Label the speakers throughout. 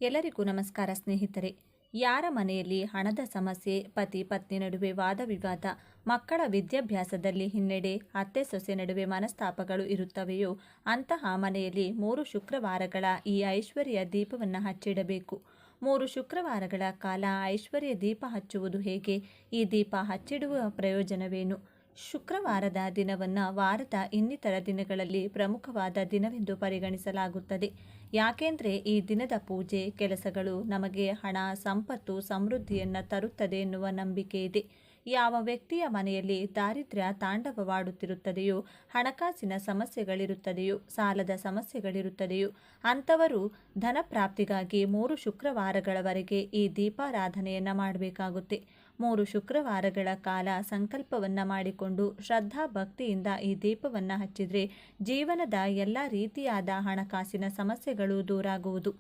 Speaker 1: ಎಲ್ಲರಿಗೂ ನಮಸ್ಕಾರ ಸ್ನೇಹಿತರೆ. ಯಾರ ಮನೆಯಲ್ಲಿ ಹಣದ ಸಮಸ್ಯೆ, ಪತಿ ಪತ್ನಿ ನಡುವೆ ವಾದ ವಿವಾದ, ಮಕ್ಕಳ ವಿದ್ಯಾಭ್ಯಾಸದಲ್ಲಿ ಹಿನ್ನಡೆ, ಅತ್ತೆ ಸೊಸೆ ನಡುವೆ ಮನಸ್ತಾಪಗಳು ಇರುತ್ತವೆಯೋ ಅಂತಹ ಮನೆಯಲ್ಲಿ 3 ಶುಕ್ರವಾರಗಳ ಈ ಐಶ್ವರ್ಯ ದೀಪವನ್ನು ಹಚ್ಚಿಡಬೇಕು. 3 ಶುಕ್ರವಾರಗಳ ಕಾಲ ಐಶ್ವರ್ಯ ದೀಪ ಹಚ್ಚುವುದು ಹೇಗೆ? ಈ ದೀಪ ಹಚ್ಚಿಡುವ ಪ್ರಯೋಜನವೇನು? ಶುಕ್ರವಾರದ ದಿನವನ್ನು ವಾರದ ಇನ್ನಿತರ ದಿನಗಳಲ್ಲಿ ಪ್ರಮುಖವಾದ ದಿನವೆಂದು ಪರಿಗಣಿಸಲಾಗುತ್ತದೆ. ಯಾಕೆಂದರೆ ಈ ದಿನದ ಪೂಜೆ ಕೆಲಸಗಳು ನಮಗೆ ಹಣ, ಸಂಪತ್ತು, ಸಮೃದ್ಧಿಯನ್ನು ತರುತ್ತದೆ ಎನ್ನುವ ನಂಬಿಕೆ ಇದೆ. ಯಾವ ವ್ಯಕ್ತಿಯ ಮನೆಯಲ್ಲಿ ದಾರಿದ್ರ್ಯ ತಾಂಡವವಾಡುತ್ತಿರುತ್ತದೆಯೋ, ಹಣಕಾಸಿನ ಸಮಸ್ಯೆಗಳಿರುತ್ತದೆಯೋ, ಸಾಲದ ಸಮಸ್ಯೆಗಳಿರುತ್ತದೆಯೋ ಅಂಥವರು ಧನ ಪ್ರಾಪ್ತಿಗಾಗಿ 3 ಶುಕ್ರವಾರಗಳವರೆಗೆ ಈ ದೀಪಾರಾಧನೆಯನ್ನು ಮಾಡಬೇಕಾಗುತ್ತೆ. 3 ಶುಕ್ರವಾರಗಳ ಕಾಲ ಸಂಕಲ್ಪವನ್ನು ಮಾಡಿಕೊಂಡು ಶ್ರದ್ಧಾ ಭಕ್ತಿಯಿಂದ ಈ ದೀಪವನ್ನು ಹಚ್ಚಿದರೆ ಜೀವನದ ಎಲ್ಲ ರೀತಿಯಾದ ಹಣಕಾಸಿನ ಸಮಸ್ಯೆಗಳು ದೂರಾಗುವುದು.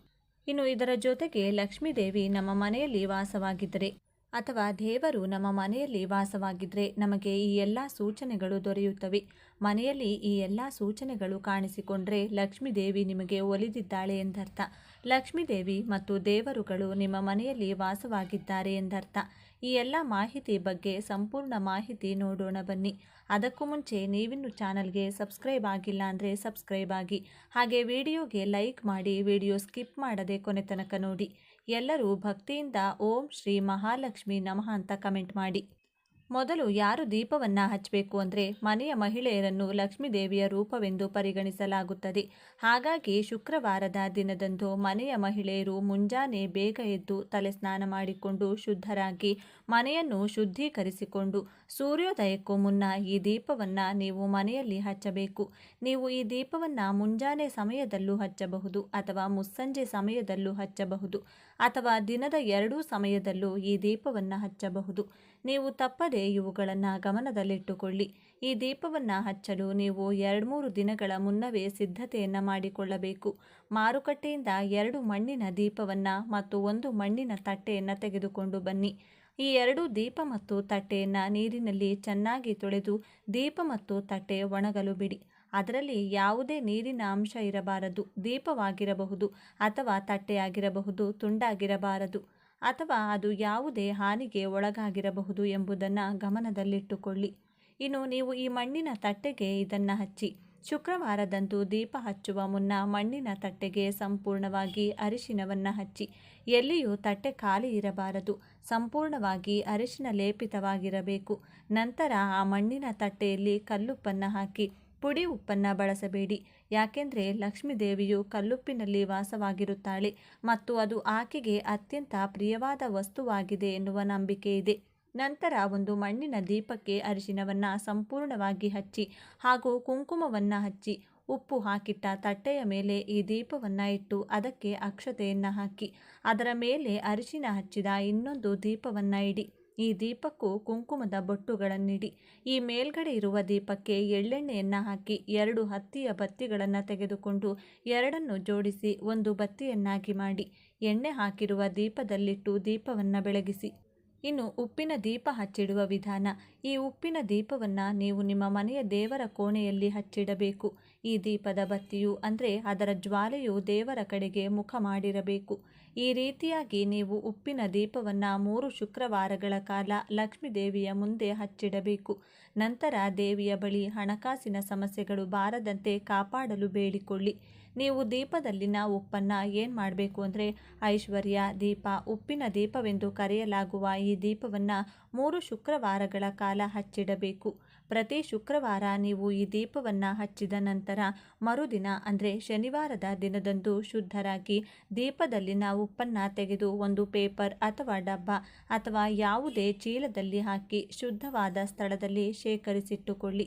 Speaker 1: ಇನ್ನು ಇದರ ಜೊತೆಗೆ ಲಕ್ಷ್ಮೀದೇವಿ ನಮ್ಮ ಮನೆಯಲ್ಲಿ ವಾಸವಾಗಿದ್ದರೆ ಅಥವಾ ದೇವರು ನಮ್ಮ ಮನೆಯಲ್ಲಿ ವಾಸವಾಗಿದ್ದರೆ ನಮಗೆ ಈ ಎಲ್ಲ ಸೂಚನೆಗಳು ದೊರೆಯುತ್ತವೆ. ಮನೆಯಲ್ಲಿ ಈ ಎಲ್ಲ ಸೂಚನೆಗಳು ಕಾಣಿಸಿಕೊಂಡ್ರೆ ಲಕ್ಷ್ಮೀದೇವಿ ನಿಮಗೆ ಒಲಿದಿದ್ದಾಳೆ ಎಂದರ್ಥ. ಲಕ್ಷ್ಮೀದೇವಿ ಮತ್ತು ದೇವರುಗಳು ನಿಮ್ಮ ಮನೆಯಲ್ಲಿ ವಾಸವಾಗಿದ್ದಾರೆ ಎಂದರ್ಥ. ಈ ಎಲ್ಲ ಮಾಹಿತಿ ಬಗ್ಗೆ ಸಂಪೂರ್ಣ ಮಾಹಿತಿ ನೋಡೋಣ ಬನ್ನಿ. ಅದಕ್ಕೂ ಮುಂಚೆ ನೀವಿನ್ನು ಚಾನಲ್ಗೆ ಸಬ್ಸ್ಕ್ರೈಬ್ ಆಗಿಲ್ಲ ಅಂದರೆ ಸಬ್ಸ್ಕ್ರೈಬ್ ಆಗಿ, ಹಾಗೆ ವಿಡಿಯೋಗೆ ಲೈಕ್ ಮಾಡಿ, ವಿಡಿಯೋ ಸ್ಕಿಪ್ ಮಾಡದೆ ಕೊನೆ ತನಕ ನೋಡಿ. ಎಲ್ಲರೂ ಭಕ್ತಿಯಿಂದ ಓಂ ಶ್ರೀ ಮಹಾಲಕ್ಷ್ಮಿ ನಮಃ ಅಂತ ಕಮೆಂಟ್ ಮಾಡಿ. ಮೊದಲು ಯಾರು ದೀಪವನ್ನು ಹಚ್ಚಬೇಕು ಅಂದರೆ ಮನೆಯ ಮಹಿಳೆಯರನ್ನು ಲಕ್ಷ್ಮೀದೇವಿಯ ರೂಪವೆಂದು ಪರಿಗಣಿಸಲಾಗುತ್ತದೆ. ಹಾಗಾಗಿ ಶುಕ್ರವಾರದ ದಿನದಂದು ಮನೆಯ ಮಹಿಳೆಯರು ಮುಂಜಾನೆ ಬೇಗ ಎದ್ದು ತಲೆ ಸ್ನಾನ ಮಾಡಿಕೊಂಡು ಶುದ್ಧರಾಗಿ ಮನೆಯನ್ನು ಶುದ್ಧೀಕರಿಸಿಕೊಂಡು ಸೂರ್ಯೋದಯಕ್ಕೂ ಮುನ್ನ ಈ ದೀಪವನ್ನು ನೀವು ಮನೆಯಲ್ಲಿ ಹಚ್ಚಬೇಕು. ನೀವು ಈ ದೀಪವನ್ನು ಮುಂಜಾನೆ ಸಮಯದಲ್ಲೂ ಹಚ್ಚಬಹುದು ಅಥವಾ ಮುಸ್ಸಂಜೆ ಸಮಯದಲ್ಲೂ ಹಚ್ಚಬಹುದು ಅಥವಾ ದಿನದ 2 ಸಮಯದಲ್ಲೂ ಈ ದೀಪವನ್ನು ಹಚ್ಚಬಹುದು. ನೀವು ತಪ್ಪದೆ ಇವುಗಳನ್ನು ಗಮನದಲ್ಲಿಟ್ಟುಕೊಳ್ಳಿ. ಈ ದೀಪವನ್ನು ಹಚ್ಚಲು ನೀವು 2-3 ದಿನಗಳ ಮುನ್ನವೇ ಸಿದ್ಧತೆಯನ್ನು ಮಾಡಿಕೊಳ್ಳಬೇಕು. ಮಾರುಕಟ್ಟೆಯಿಂದ 2 ಮಣ್ಣಿನ ದೀಪವನ್ನು ಮತ್ತು 1 ಮಣ್ಣಿನ ತಟ್ಟೆಯನ್ನು ತೆಗೆದುಕೊಂಡು ಬನ್ನಿ. ಈ 2 ದೀಪ ಮತ್ತು ತಟ್ಟೆಯನ್ನು ನೀರಿನಲ್ಲಿ ಚೆನ್ನಾಗಿ ತೊಳೆದು ದೀಪ ಮತ್ತು ತಟ್ಟೆ ಒಣಗಲು ಬಿಡಿ. ಅದರಲ್ಲಿ ಯಾವುದೇ ನೀರಿನ ಅಂಶ ಇರಬಾರದು. ದೀಪವಾಗಿರಬಹುದು ಅಥವಾ ತಟ್ಟೆಯಾಗಿರಬಹುದು, ತುಂಡಾಗಿರಬಾರದು ಅಥವಾ ಅದು ಯಾವುದೇ ಹಾನಿಗೆ ಒಳಗಾಗಿರಬಹುದು ಎಂಬುದನ್ನು ಗಮನದಲ್ಲಿಟ್ಟುಕೊಳ್ಳಿ. ಇನ್ನು ನೀವು ಈ ಮಣ್ಣಿನ ತಟ್ಟೆಗೆ ಇದನ್ನು ಹಚ್ಚಿ. ಶುಕ್ರವಾರದಂದು ದೀಪ ಹಚ್ಚುವ ಮುನ್ನ ಮಣ್ಣಿನ ತಟ್ಟೆಗೆ ಸಂಪೂರ್ಣವಾಗಿ ಅರಿಶಿನವನ್ನು ಹಚ್ಚಿ. ಎಲ್ಲಿಯೂ ತಟ್ಟೆ ಖಾಲಿ ಇರಬಾರದು. ಸಂಪೂರ್ಣವಾಗಿ ಅರಿಶಿನ ಲೇಪಿತವಾಗಿರಬೇಕು. ನಂತರ ಆ ಮಣ್ಣಿನ ತಟ್ಟೆಯಲ್ಲಿ ಕಲ್ಲುಪ್ಪನ್ನು ಹಾಕಿ. ಪುಡಿ ಉಪ್ಪನ್ನು ಬಳಸಬೇಡಿ. ಯಾಕೆಂದರೆ ಲಕ್ಷ್ಮೀದೇವಿಯು ಕಲ್ಲುಪ್ಪಿನಲ್ಲಿ ವಾಸವಾಗಿರುತ್ತಾಳೆ ಮತ್ತು ಅದು ಆಕೆಗೆ ಅತ್ಯಂತ ಪ್ರಿಯವಾದ ವಸ್ತುವಾಗಿದೆ ಎನ್ನುವ ನಂಬಿಕೆ ಇದೆ. ನಂತರ ಒಂದು ಮಣ್ಣಿನ ದೀಪಕ್ಕೆ ಅರಿಶಿನವನ್ನು ಸಂಪೂರ್ಣವಾಗಿ ಹಚ್ಚಿ ಹಾಗೂ ಕುಂಕುಮವನ್ನು ಹಚ್ಚಿ ಉಪ್ಪು ಹಾಕಿಟ್ಟ ತಟ್ಟೆಯ ಮೇಲೆ ಈ ದೀಪವನ್ನು ಇಟ್ಟು ಅದಕ್ಕೆ ಅಕ್ಷತೆಯನ್ನು ಹಾಕಿ ಅದರ ಮೇಲೆ ಅರಿಶಿನ ಹಚ್ಚಿದ ಇನ್ನೊಂದು ದೀಪವನ್ನು ಇಡಿ. ಈ ದೀಪಕ್ಕೂ ಕುಂಕುಮದ ಬೊಟ್ಟುಗಳನ್ನಿಡಿ. ಈ ಮೇಲ್ಗಡೆ ಇರುವ ದೀಪಕ್ಕೆ ಎಳ್ಳೆಣ್ಣೆಯನ್ನು ಹಾಕಿ 2 ಹತ್ತಿಯ ಬತ್ತಿಗಳನ್ನು ತೆಗೆದುಕೊಂಡು 2ನ್ನು ಜೋಡಿಸಿ ಒಂದು ಬತ್ತಿಯನ್ನಾಗಿ ಮಾಡಿ ಎಣ್ಣೆ ಹಾಕಿರುವ ದೀಪದಲ್ಲಿಟ್ಟು ದೀಪವನ್ನು ಬೆಳಗಿಸಿ. ಇನ್ನು ಉಪ್ಪಿನ ದೀಪ ಹಚ್ಚಿಡುವ ವಿಧಾನ. ಈ ಉಪ್ಪಿನ ದೀಪವನ್ನು ನೀವು ನಿಮ್ಮ ಮನೆಯ ದೇವರ ಕೋಣೆಯಲ್ಲಿ ಹಚ್ಚಿಡಬೇಕು. ಈ ದೀಪದ ಬತ್ತಿಯು ಅಂದರೆ ಅದರ ಜ್ವಾಲೆಯು ದೇವರ ಕಡೆಗೆ ಮುಖ ಮಾಡಿರಬೇಕು. ಈ ರೀತಿಯಾಗಿ ನೀವು ಉಪ್ಪಿನ ದೀಪವನ್ನು 3 ಶುಕ್ರವಾರಗಳ ಕಾಲ ಲಕ್ಷ್ಮೀದೇವಿಯ ಮುಂದೆ ಹಚ್ಚಿಡಬೇಕು. ನಂತರ ದೇವಿಯ ಬಳಿ ಹಣಕಾಸಿನ ಸಮಸ್ಯೆಗಳು ಬಾರದಂತೆ ಕಾಪಾಡಲು ಬೇಡಿಕೊಳ್ಳಿ. ನೀವು ದೀಪದಲ್ಲಿನ ಉಪ್ಪನ್ನು ಏನು ಮಾಡಬೇಕು ಅಂದರೆ ಐಶ್ವರ್ಯ ದೀಪ, ಉಪ್ಪಿನ ದೀಪವೆಂದು ಕರೆಯಲಾಗುವ ಈ ದೀಪವನ್ನು 3 ಶುಕ್ರವಾರಗಳ ಕಾಲ ಹಚ್ಚಿಡಬೇಕು. ಪ್ರತಿ ಶುಕ್ರವಾರ ನೀವು ಈ ದೀಪವನ್ನು ಹಚ್ಚಿದ ನಂತರ ಮರುದಿನ ಅಂದರೆ ಶನಿವಾರದ ದಿನದಂದು ಶುದ್ಧರಾಗಿ ದೀಪದಲ್ಲಿನ ಉಪ್ಪನ್ನು ತೆಗೆದು ಒಂದು ಪೇಪರ್ ಅಥವಾ ಡಬ್ಬ ಅಥವಾ ಯಾವುದೇ ಚೀಲದಲ್ಲಿ ಹಾಕಿ ಶುದ್ಧವಾದ ಸ್ಥಳದಲ್ಲಿ ಶೇಖರಿಸಿಟ್ಟುಕೊಳ್ಳಿ.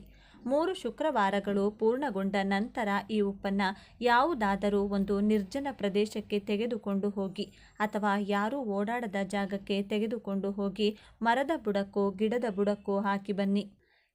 Speaker 1: 3 ಶುಕ್ರವಾರಗಳು ಪೂರ್ಣಗೊಂಡ ನಂತರ ಈ ಉಪ್ಪನ್ನು ಯಾವುದಾದರೂ ಒಂದು ನಿರ್ಜನ ಪ್ರದೇಶಕ್ಕೆ ತೆಗೆದುಕೊಂಡು ಹೋಗಿ ಅಥವಾ ಯಾರೂ ಓಡಾಡದ ಜಾಗಕ್ಕೆ ತೆಗೆದುಕೊಂಡು ಹೋಗಿ ಮರದ ಬುಡಕ್ಕೋ ಗಿಡದ ಬುಡಕ್ಕೋ ಹಾಕಿ ಬನ್ನಿ.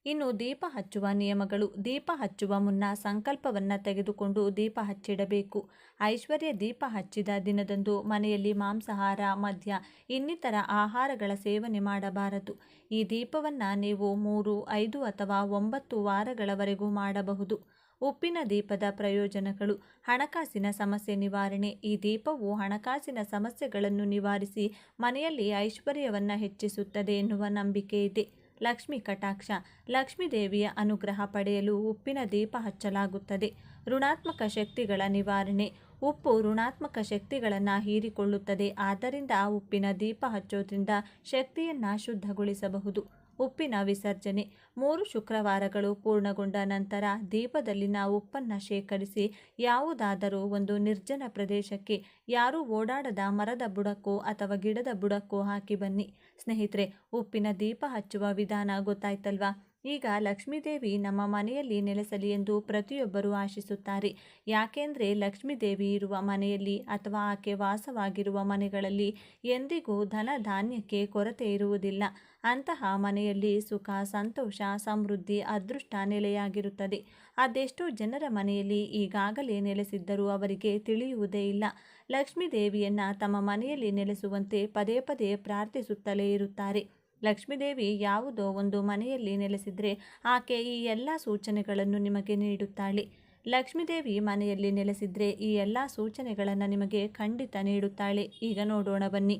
Speaker 1: ಇನ್ನು ದೀಪ ಹಚ್ಚುವ ನಿಯಮಗಳು. ದೀಪ ಹಚ್ಚುವ ಮುನ್ನ ಸಂಕಲ್ಪವನ್ನು ತೆಗೆದುಕೊಂಡು ದೀಪ ಹಚ್ಚಿಡಬೇಕು. ಐಶ್ವರ್ಯ ದೀಪ ಹಚ್ಚಿದ ದಿನದಂದು ಮನೆಯಲ್ಲಿ ಮಾಂಸಾಹಾರ, ಮದ್ಯ ಇನ್ನಿತರ ಆಹಾರಗಳ ಸೇವನೆ ಮಾಡಬಾರದು. ಈ ದೀಪವನ್ನು ನೀವು 3, 5 ಅಥವಾ 9 ವಾರಗಳವರೆಗೂ ಮಾಡಬಹುದು. ಉಪ್ಪಿನ ದೀಪದ ಪ್ರಯೋಜನಗಳು. ಹಣಕಾಸಿನ ಸಮಸ್ಯೆ ನಿವಾರಣೆ. ಈ ದೀಪವು ಹಣಕಾಸಿನ ಸಮಸ್ಯೆಗಳನ್ನು ನಿವಾರಿಸಿ ಮನೆಯಲ್ಲಿ ಐಶ್ವರ್ಯವನ್ನು ಹೆಚ್ಚಿಸುತ್ತದೆ ಎನ್ನುವ ನಂಬಿಕೆ ಇದೆ. ಲಕ್ಷ್ಮಿ ಕಟಾಕ್ಷ. ಲಕ್ಷ್ಮೀ ದೇವಿಯ ಅನುಗ್ರಹ ಪಡೆಯಲು ಉಪ್ಪಿನ ದೀಪ ಹಚ್ಚಲಾಗುತ್ತದೆ. ಋಣಾತ್ಮಕ ಶಕ್ತಿಗಳ ನಿವಾರಣೆ. ಉಪ್ಪು ಋಣಾತ್ಮಕ ಶಕ್ತಿಗಳನ್ನು ಹೀರಿಕೊಳ್ಳುತ್ತದೆ. ಆದ್ದರಿಂದ ಉಪ್ಪಿನ ದೀಪ ಹಚ್ಚೋದ್ರಿಂದ ಶಕ್ತಿಯನ್ನು ಶುದ್ಧಗೊಳಿಸಬಹುದು. ಉಪ್ಪಿನ ವಿಸರ್ಜನೆ. 3 ಶುಕ್ರವಾರಗಳು ಪೂರ್ಣಗೊಂಡ ನಂತರ ದೀಪದಲ್ಲಿನ ಉಪ್ಪನ್ನು ಶೇಖರಿಸಿ ಯಾವುದಾದರೂ ಒಂದು ನಿರ್ಜನ ಪ್ರದೇಶಕ್ಕೆ, ಯಾರೂ ಓಡಾಡದ ಮರದ ಬುಡಕ್ಕೋ ಅಥವಾ ಗಿಡದ ಬುಡಕ್ಕೋ ಹಾಕಿ ಬನ್ನಿ. ಸ್ನೇಹಿತರೆ, ಉಪ್ಪಿನ ದೀಪ ಹಚ್ಚುವ ವಿಧಾನ ಗೊತ್ತಾಯ್ತಲ್ವಾ? ಈಗ ಲಕ್ಷ್ಮೀದೇವಿ ನಮ್ಮ ಮನೆಯಲ್ಲಿ ನೆಲೆಸಲಿ ಎಂದು ಪ್ರತಿಯೊಬ್ಬರೂ ಆಶಿಸುತ್ತಾರೆ. ಯಾಕೆಂದರೆ ಲಕ್ಷ್ಮೀದೇವಿ ಇರುವ ಮನೆಯಲ್ಲಿ ಅಥವಾ ಆಕೆ ವಾಸವಾಗಿರುವ ಮನೆಗಳಲ್ಲಿ ಎಂದಿಗೂ ಧನ ಧಾನ್ಯಕ್ಕೆ ಕೊರತೆ ಇರುವುದಿಲ್ಲ. ಅಂತಹ ಮನೆಯಲ್ಲಿ ಸುಖ, ಸಂತೋಷ, ಸಮೃದ್ಧಿ, ಅದೃಷ್ಟ ನೆಲೆಯಾಗಿರುತ್ತದೆ. ಅದೆಷ್ಟೋ ಜನರ ಮನೆಯಲ್ಲಿ ಈಗಾಗಲೇ ನೆಲೆಸಿದ್ದರೂ ಅವರಿಗೆ ತಿಳಿಯುವುದೇ ಇಲ್ಲ. ಲಕ್ಷ್ಮೀದೇವಿಯನ್ನು ತಮ್ಮ ಮನೆಯಲ್ಲಿ ನೆಲೆಸುವಂತೆ ಪದೇ ಪದೇ ಪ್ರಾರ್ಥಿಸುತ್ತಲೇ ಇರುತ್ತಾರೆ. ಲಕ್ಷ್ಮೀದೇವಿ ಯಾವುದೋ ಒಂದು ಮನೆಯಲ್ಲಿ ನೆಲೆಸಿದರೆ ಆಕೆ ಈ ಎಲ್ಲ ಸೂಚನೆಗಳನ್ನು ನಿಮಗೆ ನೀಡುತ್ತಾಳೆ. ಲಕ್ಷ್ಮೀದೇವಿ ಮನೆಯಲ್ಲಿ ನೆಲೆಸಿದರೆ ಈ ಎಲ್ಲ ಸೂಚನೆಗಳನ್ನು ನಿಮಗೆ ಖಂಡಿತ ನೀಡುತ್ತಾಳೆ. ಈಗ ನೋಡೋಣ ಬನ್ನಿ.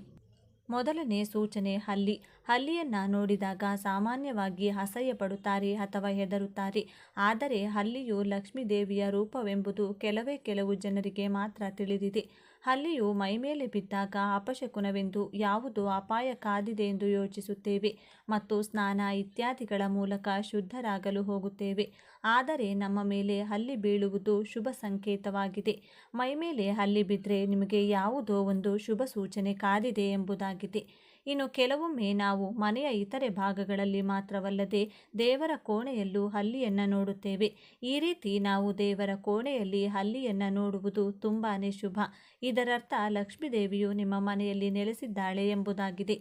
Speaker 1: ಮೊದಲನೇ ಸೂಚನೆ ಹಲ್ಲಿ. ಹಲ್ಲಿಯನ್ನು ನೋಡಿದಾಗ ಸಾಮಾನ್ಯವಾಗಿ ಅಸಹ್ಯ ಪಡುತ್ತಾರೆ ಅಥವಾ ಹೆದರುತ್ತಾರೆ. ಆದರೆ ಹಲ್ಲಿಯು ಲಕ್ಷ್ಮೀ ದೇವಿಯ ರೂಪವೆಂಬುದು ಕೆಲವು ಜನರಿಗೆ ಮಾತ್ರ ತಿಳಿದಿದೆ. ಹಲ್ಲಿಯು ಮೈಮೇಲೆ ಬಿದ್ದಾಗ ಅಪಶಕುನವೆಂದು, ಯಾವುದೋ ಅಪಾಯ ಕಾದಿದೆ ಎಂದು ಯೋಚಿಸುತ್ತೇವೆ ಮತ್ತು ಸ್ನಾನ ಇತ್ಯಾದಿಗಳ ಮೂಲಕ ಶುದ್ಧರಾಗಲು ಹೋಗುತ್ತೇವೆ. ಆದರೆ ನಮ್ಮ ಮೇಲೆ ಹಲ್ಲಿ ಬೀಳುವುದು ಶುಭ ಸಂಕೇತವಾಗಿದೆ. ಮೈಮೇಲೆ ಹಲ್ಲಿ ಬಿದ್ದರೆ ನಿಮಗೆ ಯಾವುದೋ ಒಂದು ಶುಭ ಸೂಚನೆ ಕಾದಿದೆ ಎಂಬುದಾಗಿದೆ. ಇನ್ನು ಕೆಲವೊಮ್ಮೆ ನಾವು ಮನೆಯ ಇತರೆ ಭಾಗಗಳಲ್ಲಿ ಮಾತ್ರವಲ್ಲದೆ ದೇವರ ಕೋಣೆಯಲ್ಲೂ ಹಲ್ಲಿಯನ್ನು ನೋಡುತ್ತೇವೆ. ಈ ರೀತಿ ನಾವು ದೇವರ ಕೋಣೆಯಲ್ಲಿ ಹಲ್ಲಿಯನ್ನು ನೋಡುವುದು ತುಂಬಾ ಶುಭ. ಇದರರ್ಥ ಲಕ್ಷ್ಮೀದೇವಿಯು ನಿಮ್ಮ ಮನೆಯಲ್ಲಿ ನೆಲೆಸಿದ್ದಾಳೆ ಎಂಬುದಾಗಿದೆ.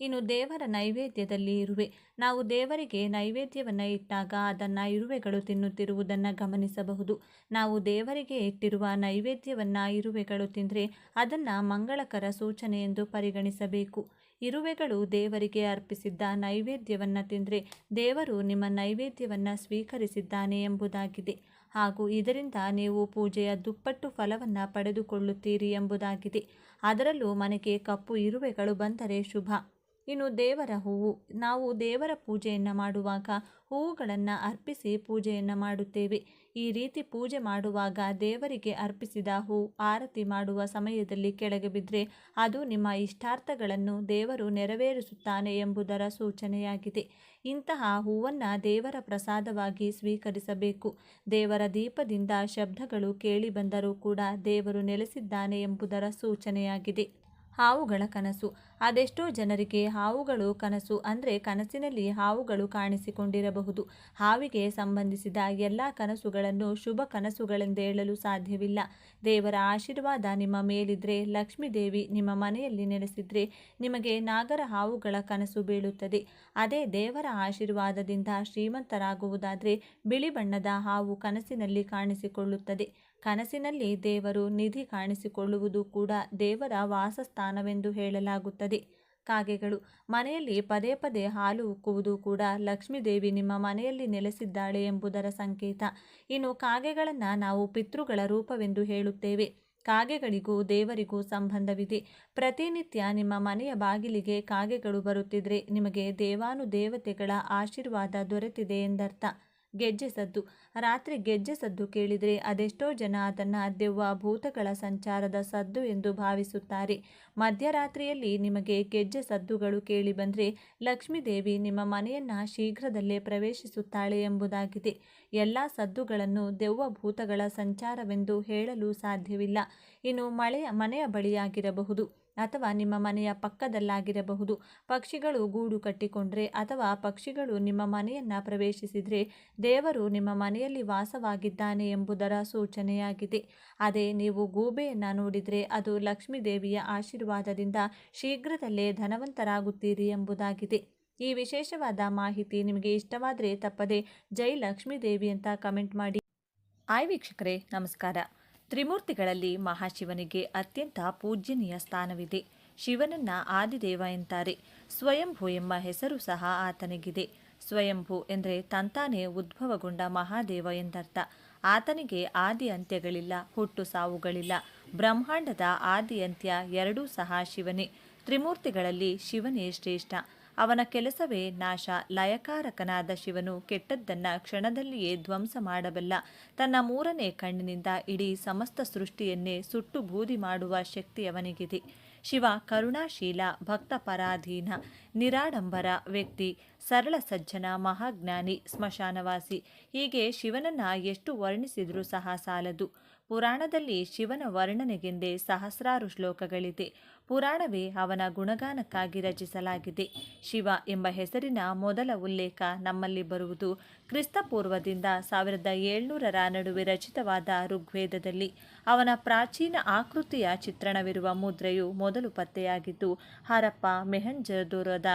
Speaker 1: ಇನ್ನು ದೇವರ ನೈವೇದ್ಯದಲ್ಲಿ ಇರುವೆ. ನಾವು ದೇವರಿಗೆ ನೈವೇದ್ಯವನ್ನು ಇಟ್ಟಾಗ ಅದನ್ನು ಇರುವೆಗಳು ತಿನ್ನುತ್ತಿರುವುದನ್ನು ಗಮನಿಸಬಹುದು. ನಾವು ದೇವರಿಗೆ ಇಟ್ಟಿರುವ ನೈವೇದ್ಯವನ್ನು ಇರುವೆಗಳು ತಿಂದರೆ ಅದನ್ನು ಮಂಗಳಕರ ಸೂಚನೆ ಎಂದು ಪರಿಗಣಿಸಬೇಕು. ಇರುವೆಗಳು ದೇವರಿಗೆ ಅರ್ಪಿಸಿದ್ದ ನೈವೇದ್ಯವನ್ನು ತಿಂದರೆ ದೇವರು ನಿಮ್ಮ ನೈವೇದ್ಯವನ್ನು ಸ್ವೀಕರಿಸಿದ್ದಾನೆ ಎಂಬುದಾಗಿದೆ. ಹಾಗೂ ಇದರಿಂದ ನೀವು ಪೂಜೆಯ ದುಪ್ಪಟ್ಟು ಫಲವನ್ನು ಪಡೆದುಕೊಳ್ಳುತ್ತೀರಿ ಎಂಬುದಾಗಿದೆ. ಅದರಲ್ಲೂ ಮನೆಗೆ ಕಪ್ಪು ಇರುವೆಗಳು ಬಂದರೆ ಶುಭ. ಇನ್ನು ದೇವರ ಹೂವು. ನಾವು ದೇವರ ಪೂಜೆಯನ್ನು ಮಾಡುವಾಗ ಹೂವುಗಳನ್ನು ಅರ್ಪಿಸಿ ಪೂಜೆಯನ್ನು ಮಾಡುತ್ತೇವೆ. ಈ ರೀತಿ ಪೂಜೆ ಮಾಡುವಾಗ ದೇವರಿಗೆ ಅರ್ಪಿಸಿದ ಹೂ ಆರತಿ ಮಾಡುವ ಸಮಯದಲ್ಲಿ ಕೆಳಗೆ ಬಿದ್ದರೆ ಅದು ನಿಮ್ಮ ಇಷ್ಟಾರ್ಥಗಳನ್ನು ದೇವರು ನೆರವೇರಿಸುತ್ತಾನೆ ಎಂಬುದರ ಸೂಚನೆಯಾಗಿದೆ. ಇಂತಹ ಹೂವನ್ನು ದೇವರ ಪ್ರಸಾದವಾಗಿ ಸ್ವೀಕರಿಸಬೇಕು. ದೇವರ ದೀಪದಿಂದ ಶಬ್ದಗಳು ಕೇಳಿ ಬಂದರೂ ಕೂಡ ದೇವರು ನೆಲೆಸಿದ್ದಾನೆ ಎಂಬುದರ ಸೂಚನೆಯಾಗಿದೆ. ಹಾವುಗಳ ಕನಸು. ಅದೆಷ್ಟೋ ಜನರಿಗೆ ಹಾವುಗಳು ಕನಸು ಅಂದರೆ ಕನಸಿನಲ್ಲಿ ಹಾವುಗಳು ಕಾಣಿಸಿಕೊಂಡಿರಬಹುದು. ಹಾವಿಗೆ ಸಂಬಂಧಿಸಿದ ಎಲ್ಲ ಕನಸುಗಳನ್ನು ಶುಭ ಕನಸುಗಳೆಂದು ಹೇಳಲು ಸಾಧ್ಯವಿಲ್ಲ. ದೇವರ ಆಶೀರ್ವಾದ ನಿಮ್ಮ ಮೇಲಿದ್ದರೆ, ಲಕ್ಷ್ಮೀ ದೇವಿ ನಿಮ್ಮ ಮನೆಯಲ್ಲಿ ನೆಲೆಸಿದರೆ ನಿಮಗೆ ನಾಗರ ಹಾವುಗಳ ಕನಸು ಬೀಳುತ್ತದೆ. ಅದೇ ದೇವರ ಆಶೀರ್ವಾದದಿಂದ ಶ್ರೀಮಂತರಾಗುವುದಾದರೆ ಬಿಳಿ ಬಣ್ಣದ ಹಾವು ಕನಸಿನಲ್ಲಿ ಕಾಣಿಸಿಕೊಳ್ಳುತ್ತದೆ. ಕನಸಿನಲ್ಲಿ ದೇವರು ನಿಧಿ ಕಾಣಿಸಿಕೊಳ್ಳುವುದು ಕೂಡ ದೇವರ ವಾಸಸ್ಥಾನವೆಂದು ಹೇಳಲಾಗುತ್ತದೆ. ಕಾಗೆಗಳು. ಮನೆಯಲ್ಲಿ ಪದೇ ಪದೇ ಹಾಲು ಉಕ್ಕುವುದು ಕೂಡ ಲಕ್ಷ್ಮೀದೇವಿ ನಿಮ್ಮ ಮನೆಯಲ್ಲಿ ನೆಲೆಸಿದ್ದಾಳೆ ಎಂಬುದರ ಸಂಕೇತ. ಇನ್ನು ಕಾಗೆಗಳನ್ನು ನಾವು ಪಿತೃಗಳ ರೂಪವೆಂದು ಹೇಳುತ್ತೇವೆ. ಕಾಗೆಗಳಿಗೂ ದೇವರಿಗೂ ಸಂಬಂಧವಿದೆ. ಪ್ರತಿನಿತ್ಯ ನಿಮ್ಮ ಮನೆಯ ಬಾಗಿಲಿಗೆ ಕಾಗೆಗಳು ಬರುತ್ತಿದ್ರೆ ನಿಮಗೆ ದೇವಾನುದೇವತೆಗಳ ಆಶೀರ್ವಾದ ದೊರೆತಿದೆ ಎಂದರ್ಥ. ಗೆಜ್ಜೆ ಸದ್ದು. ರಾತ್ರಿ ಗೆಜ್ಜೆ ಸದ್ದು ಕೇಳಿದರೆ ಅದೆಷ್ಟೋ ಜನ ಅದನ್ನು ದೆವ್ವ ಭೂತಗಳ ಸಂಚಾರದ ಸದ್ದು ಎಂದು ಭಾವಿಸುತ್ತಾರೆ. ಮಧ್ಯರಾತ್ರಿಯಲ್ಲಿ ನಿಮಗೆ ಗೆಜ್ಜೆ ಸದ್ದುಗಳು ಕೇಳಿ ಬಂದರೆ ಲಕ್ಷ್ಮೀದೇವಿ ನಿಮ್ಮ ಮನೆಯನ್ನು ಶೀಘ್ರದಲ್ಲೇ ಪ್ರವೇಶಿಸುತ್ತಾಳೆ ಎಂಬುದಾಗಿದೆ. ಎಲ್ಲ ಸದ್ದುಗಳನ್ನು ದೆವ್ವ ಭೂತಗಳ ಸಂಚಾರವೆಂದು ಹೇಳಲು ಸಾಧ್ಯವಿಲ್ಲ. ಇನ್ನು ಮನೆಯ ಬಳಿಯಾಗಿರಬಹುದು ಅಥವಾ ನಿಮ್ಮ ಮನೆಯ ಪಕ್ಕದಲ್ಲಾಗಿರಬಹುದು. ಪಕ್ಷಿಗಳು ಗೂಡು ಕಟ್ಟಿಕೊಂಡ್ರೆ ಅಥವಾ ಪಕ್ಷಿಗಳು ನಿಮ್ಮ ಮನೆಯನ್ನು ಪ್ರವೇಶಿಸಿದರೆ ದೇವರು ನಿಮ್ಮ ಮನೆಯಲ್ಲಿ ವಾಸವಾಗಿದ್ದಾನೆ ಎಂಬುದರ ಸೂಚನೆಯಾಗಿದೆ. ಅದೇ ನೀವು ಗೂಬೆಯನ್ನು ನೋಡಿದರೆ ಅದು ಲಕ್ಷ್ಮೀ ದೇವಿಯ ಆಶೀರ್ವಾದದಿಂದ ಶೀಘ್ರದಲ್ಲೇ ಧನವಂತರಾಗುತ್ತೀರಿ ಎಂಬುದಾಗಿದೆ. ಈ ವಿಶೇಷವಾದ ಮಾಹಿತಿ ನಿಮಗೆ ಇಷ್ಟವಾದರೆ ತಪ್ಪದೆ ಜೈ ಲಕ್ಷ್ಮೀ ದೇವಿ ಅಂತ ಕಮೆಂಟ್ ಮಾಡಿ. ಹಾಯ್ ವೀಕ್ಷಕರೇ, ನಮಸ್ಕಾರ. ತ್ರಿಮೂರ್ತಿಗಳಲ್ಲಿ ಮಹಾಶಿವನಿಗೆ ಅತ್ಯಂತ ಪೂಜ್ಯನೀಯ ಸ್ಥಾನವಿದೆ. ಶಿವನನ್ನ ಆದಿದೇವ ಎಂತಾರೆ. ಸ್ವಯಂಭೂ ಎಂಬ ಹೆಸರು ಸಹ ಆತನಿಗಿದೆ. ಸ್ವಯಂಭೂ ಎಂದರೆ ತಂತಾನೇ ಉದ್ಭವಗೊಂಡ ಮಹಾದೇವ ಎಂದರ್ಥ. ಆತನಿಗೆ ಆದಿ ಅಂತ್ಯಗಳಿಲ್ಲ, ಹುಟ್ಟು ಸಾವುಗಳಿಲ್ಲ. ಬ್ರಹ್ಮಾಂಡದ ಆದಿ ಅಂತ್ಯ ಎರಡೂ ಸಹ ಶಿವನೇ. ತ್ರಿಮೂರ್ತಿಗಳಲ್ಲಿ ಶಿವನೇ ಶ್ರೇಷ್ಠ. ಅವನ ಕೆಲಸವೇ ನಾಶ. ಲಯಕಾರಕನಾದ ಶಿವನು ಕೆಟ್ಟದ್ದನ್ನು ಕ್ಷಣದಲ್ಲಿಯೇ ಧ್ವಂಸ ಮಾಡಬಲ್ಲ. ತನ್ನ ಮೂರನೇ ಕಣ್ಣಿನಿಂದ ಇಡೀ ಸಮಸ್ತ ಸೃಷ್ಟಿಯನ್ನೇ ಸುಟ್ಟು ಬೂದಿ ಮಾಡುವ ಶಕ್ತಿ ಅವನಿಗಿದೆ. ಶಿವ ಕರುಣಾಶೀಲ, ಭಕ್ತ ಪರಾಧೀನ, ನಿರಾಡಂಬರ ವ್ಯಕ್ತಿ, ಸರಳ ಸಜ್ಜನ, ಮಹಾಜ್ಞಾನಿ, ಸ್ಮಶಾನವಾಸಿ. ಹೀಗೆ ಶಿವನನ್ನ ಎಷ್ಟು ವರ್ಣಿಸಿದರೂ ಸಹ ಸಾಲದು. ಪುರಾಣದಲ್ಲಿ ಶಿವನ ವರ್ಣನೆಗೆಂದೇ ಸಹಸ್ರಾರು ಶ್ಲೋಕಗಳಿದೆ. ಪುರಾಣವೇ ಅವನ ಗುಣಗಾನಕ್ಕಾಗಿ ರಚಿಸಲಾಗಿದೆ. ಶಿವ ಎಂಬ ಹೆಸರಿನ ಮೊದಲ ಉಲ್ಲೇಖ ನಮ್ಮಲ್ಲಿ ಬರುವುದು ಕ್ರಿಸ್ತಪೂರ್ವದಿಂದ 1700ರ ನಡುವೆ ರಚಿತವಾದ ಋಗ್ವೇದದಲ್ಲಿ. ಅವನ ಪ್ರಾಚೀನ ಆಕೃತಿಯ ಚಿತ್ರಣವಿರುವ ಮುದ್ರೆಯು ಮೊದಲು ಪತ್ತೆಯಾಗಿದ್ದು ಹರಪ್ಪ, ಮೆಹಂಜೋದೊರದ